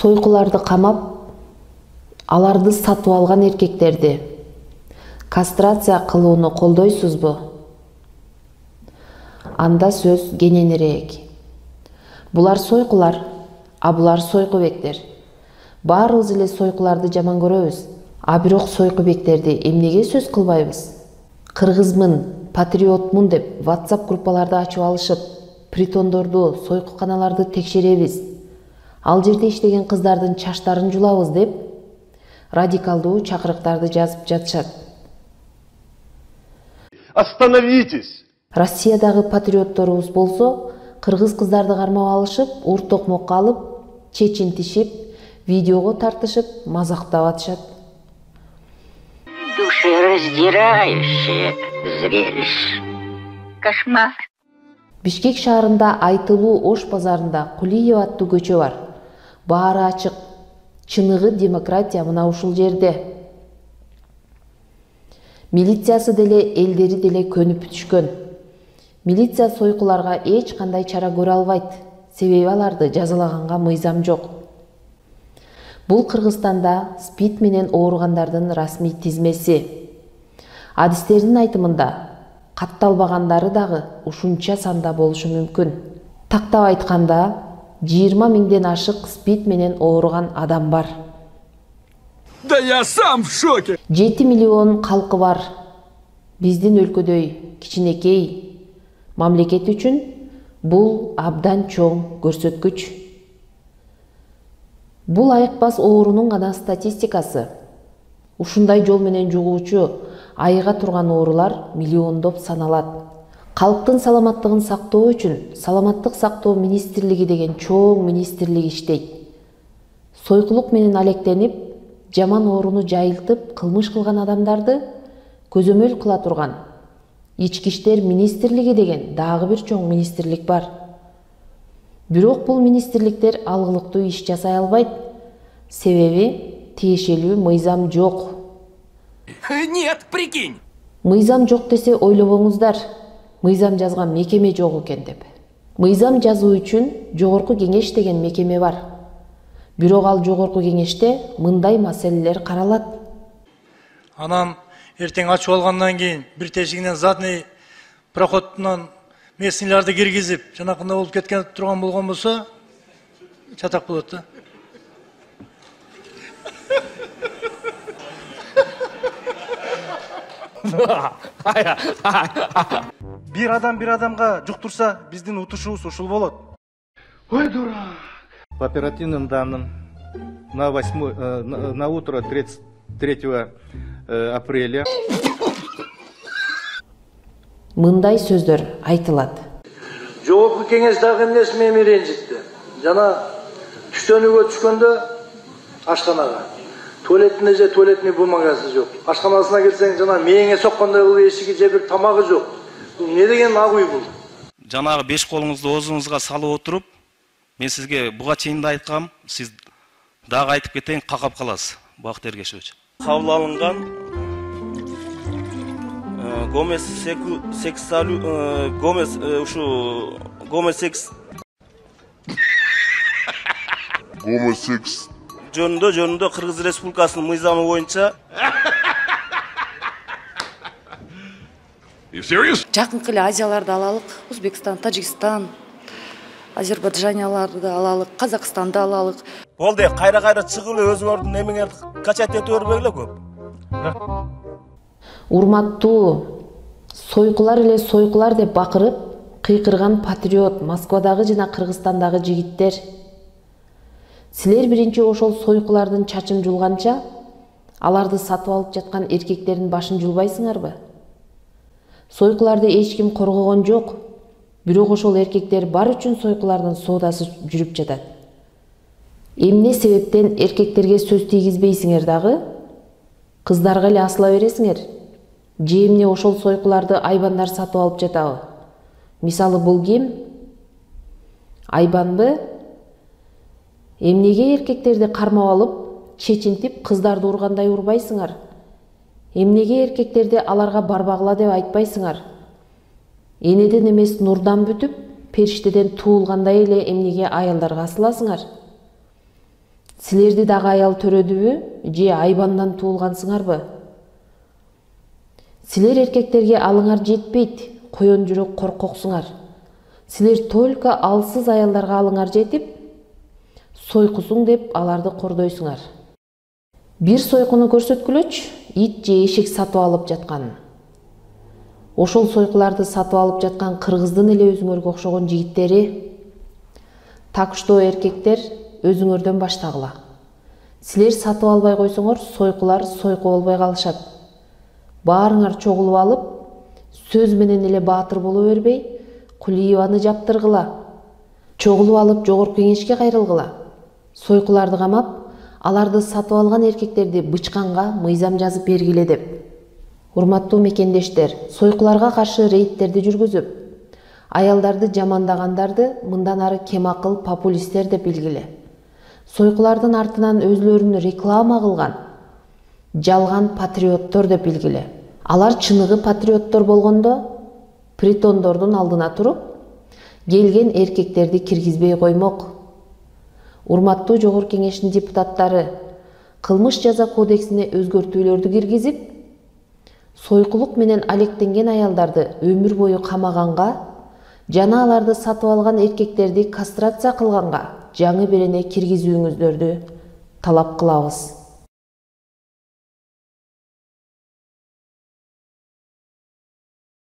Сойкуларды камап, аларды сатып алган эркектерди кастрация кылууну колдойсузбу? Анда сөз кененирээк. Булар сойкулар, а булар сойкубектер. Баарыбыз эле сойкуларды жаман көрөбүз, а бирок сойкубектерди эмнеге сөз кылбайбыз? Кыргызмын, патриотмун деп WhatsApp группаларды ачып алышып, притондорду, сойкуканаларды текшеребиз. Ал жерде иштеген кыздардын чачтарын жулабыз деп радикалдуу чакырыктарды жазып жатышат. Остановитесь! Россиядагы патриотторубуз болсо, кыргыз кыздарды кармап алышып, ур-токмокко алып, чечинтишип, видеого тартышып, мазактап атышат. Душераздирающее зрелище. Кошмар. Бишкек шаарында Айтылуу Ош базарында Кулиев аттуу көчө бар. Баары ачык. Чыныгы демократия мына ушул жерде. Милициясы деле, элдери деле көнүп түшкөн. Милиция сойкуларга эч кандай чара көрө албайт. Себеби аларды жазалаганга мыйзам жок. Бул Кыргызстанда СПИД менен ооругандардын расмий тизмеси. Адистердин айтымында катталбагандары дагы ушунча санда болушу мүмкүн. Тактап айтканда 20 000ден ашык СПИД менен ооруган адам бар. Да я сам в шоке! 7 миллион калкы бар. Биздин өлкөдөй кичинекей мамлекет үчүн бул абдан чоң көрсөткүч. Бул айыкпас оорунун гана статистикасы. Ушундай жол менен жугуучу айыга турган оорулар миллиондоп саналат. Калктын саламаттыгын сактоо үчүн Саламаттык сактоо министрлиги деген чоң министрлик иштейт. Сойкулук менен алектенип, жаман ооруну жайылтып, кылмыш кылган адамдарды көзөмөл кыла турган Ички иштер министрлиги деген дагы бир чоң министрлик бар. Бирок бул министрликтер алгылыктуу иш жасай албайт. Себеби тиешелүү мыйзам жок. Нет, прикинь! Мыйзам жок десе ойлобоңуздар, мыйзам жазган мекеме жок экен деп. Мыйзам жазуу үчүн Жогорку кеңеш деген мекеме бар. Бирок ал Жогорку кеңеште мындай маселелер каралат. Анан эртең ачып алгандан кийин бир тешигинен задний проходунан местныйларды киргизип, жанакындай болуп кеткен турган болгон болсо, чатак болот да. Бир адамга жуктурса, биздин утушубуз ушул болот. Ой, дурак! По оперативным данным, на утро 33 апреля Мындай сөздөр айтылат. Жогорку кеңеш дагы эмнеси мени ренжитти. Жана түштөнүүгө түшкөндө ашканага туалетинде же туалетный бумагасы жок. Ашканасына келсең жана мээңе соккондой кылып эшиги же бир тамагы жок. Бул эмне деген ак үй бул? Жанагы 5 колуңузду оозуңузга салып отуруп, мен сизге буга чейин да айткам, сиз дагы айтып кетейин, какап каласыз. Бакыт Эргешевич. Кабыл алынган Гомосекс жөнүндө Кыргыз Республикасынын мыйзамы боюнча жакынкы эле Азияларды алалык, Өзбекстан, Тажикстан, Азербайджанияларды алалык, Казакстанды алалык. Болду, кайра чыгып эле өзүңөрдүн эмеңерди качат этип бербегиле көп. Урматтуу, сойкулар эле сойкулар деп бакырып, кыйкырган патриот Москвадагы жана Кыргызстандагы жигиттер. Силер биринчи ошол сойкулардын чачын жулганча, аларды сатып алып жаткан эркектердин башын жулбайсыңарбы? Сойкуларды эч ким коргогон жок. Бирок ошол эркектер бар үчүн сойкулардын соодасы жүрүп жатат. Эмне себептен эркектерге сөз тийгизбейсиңер дагы? Кыздарга эле асыла бересиңер. Же эмне ошол сойкуларды айбандар сатып алып жатабы? Мисалы бул ким? Айбанбы? Эмнеге эркектерди кармап алып, чечинтип, кыздарды ургандай урбайсыңар? Эмнеге эркектерди аларга барбагыла деп айтпайсыңар? Энеден эмес нурдан бүтүп, периштеден туулгандай эле эмнеге аялдарга асыласыңар? Силерди дагы аял төрөдүбү же айбандан туулгансыңарбы? Силер эркектерге алыңар жетпейт, коен жүрөк коркоксуңар. Силер только алсыз аялдарга алыңар жетип, сойкусуң деп аларды кордойсуңар. Бир сойкуну көрсөткүлөчү, ит же эшек сатып алып жаткан. Ошол сойкуларды сатып алып жаткан кыргыздын эле өзүңөргө окшогон жигиттери. Так что эркектер, өзүңөрдөн баштагыла. Силер сатып албай койсоңор, сойкулар сойку болбой калышат. Баарыңар чогулуп алып, сөз менен эле баатыр боло бербей, Кулиеваны жаптыргыла. Чогулуп алып жогорку кеңешке кайрылгыла. Сойкуларды камап, аларды сатып алган эркектерди бычканга мыйзам жазып бергиле деп. Урматтуу мекендештер, сойкуларга каршы рейдтерди жүргүзүп, аялдарды жамандагандарды мындан ары кем акыл популисттер деп билгиле. Сойкулардын артынан өзлөрүн реклама кылган жалган патриоттор деп билгиле. Алар чыныгы патриоттор болгондо притондордун алдына туруп, келген эркектерди киргизбей коймок. Урматтуу жогорку кеңештин депутаттары, кылмыш жаза кодексине өзгөртүүлөрдү киргизип, сойкулук менен алектенген аялдарды өмүр бою камаганга жана аларды сатып алган эркектерди кастрация кылганга жаңы берене киргизүүңүздөрдү талап кылабыз.